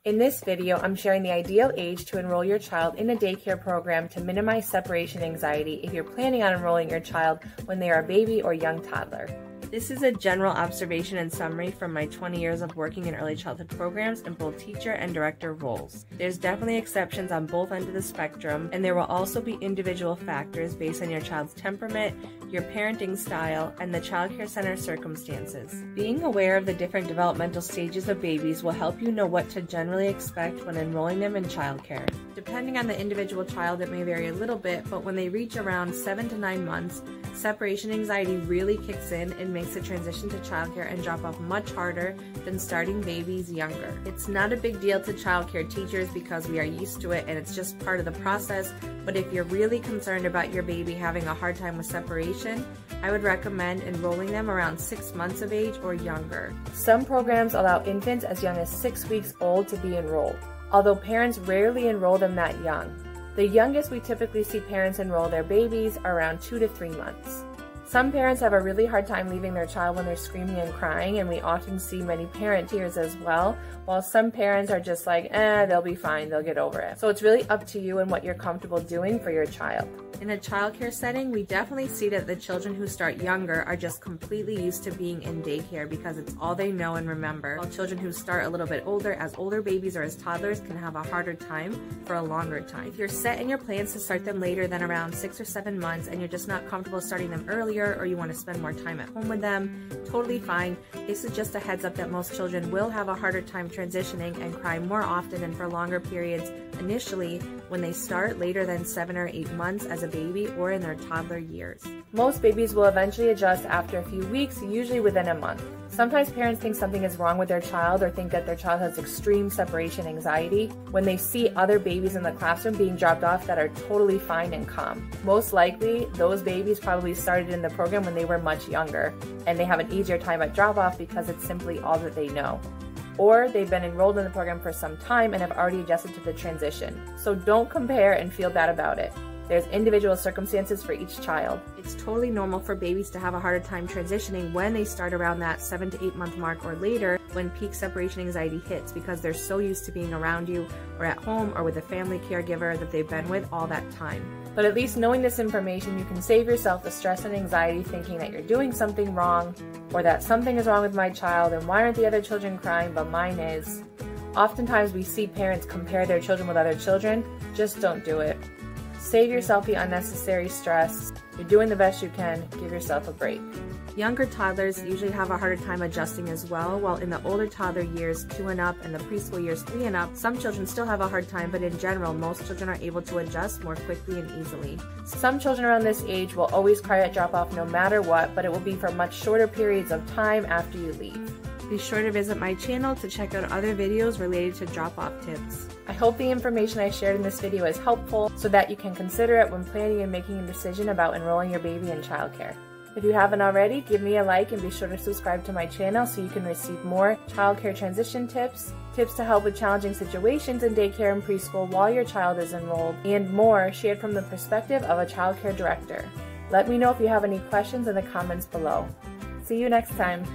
In this video, I'm sharing the ideal age to enroll your child in a daycare program to minimize separation anxiety if you're planning on enrolling your child when they are a baby or young toddler. This is a general observation and summary from my 20 years of working in early childhood programs in both teacher and director roles. There's definitely exceptions on both ends of the spectrum, and there will also be individual factors based on your child's temperament, your parenting style, and the childcare center circumstances. Being aware of the different developmental stages of babies will help you know what to generally expect when enrolling them in childcare. Depending on the individual child, it may vary a little bit, but when they reach around 7 to 9 months, separation anxiety really kicks in and makes the transition to childcare and drop off much harder than starting babies younger. It's not a big deal to childcare teachers because we are used to it and it's just part of the process, but if you're really concerned about your baby having a hard time with separation, I would recommend enrolling them around 6 months of age or younger. Some programs allow infants as young as 6 weeks old to be enrolled, although parents rarely enroll them that young. The youngest we typically see parents enroll their babies are around 2 to 3 months. Some parents have a really hard time leaving their child when they're screaming and crying, and we often see many parent tears as well, while some parents are just like, they'll be fine, they'll get over it. So it's really up to you and what you're comfortable doing for your child. In a childcare setting, we definitely see that the children who start younger are just completely used to being in daycare because it's all they know and remember, while children who start a little bit older, as older babies or as toddlers, can have a harder time for a longer time. If you're set in your plans to start them later than around 6 or 7 months and you're just not comfortable starting them earlier, or you want to spend more time at home with them, totally fine. This is just a heads up that most children will have a harder time transitioning and cry more often and for longer periods initially when they start later than 7 or 8 months as a baby or in their toddler years. Most babies will eventually adjust after a few weeks, usually within a month. Sometimes parents think something is wrong with their child or think that their child has extreme separation anxiety when they see other babies in the classroom being dropped off that are totally fine and calm. Most likely, those babies probably started in the program when they were much younger, and they have an easier time at drop-off because it's simply all that they know. Or they've been enrolled in the program for some time and have already adjusted to the transition. So don't compare and feel bad about it. There's individual circumstances for each child. It's totally normal for babies to have a harder time transitioning when they start around that 7 to 8 month mark or later when peak separation anxiety hits because they're so used to being around you or at home or with a family caregiver that they've been with all that time. But at least knowing this information, you can save yourself the stress and anxiety thinking that you're doing something wrong or that something is wrong with my child and why aren't the other children crying but mine is. Oftentimes we see parents compare their children with other children. Just don't do it. Save yourself the unnecessary stress. You're doing the best you can. Give yourself a break. Younger toddlers usually have a harder time adjusting as well, while in the older toddler years 2 and up and the preschool years 3 and up, some children still have a hard time, but in general, most children are able to adjust more quickly and easily. Some children around this age will always cry at drop-off no matter what, but it will be for much shorter periods of time after you leave. Be sure to visit my channel to check out other videos related to drop-off tips. I hope the information I shared in this video is helpful so that you can consider it when planning and making a decision about enrolling your baby in childcare. If you haven't already, give me a like and be sure to subscribe to my channel so you can receive more childcare transition tips, tips to help with challenging situations in daycare and preschool while your child is enrolled, and more shared from the perspective of a childcare director. Let me know if you have any questions in the comments below. See you next time.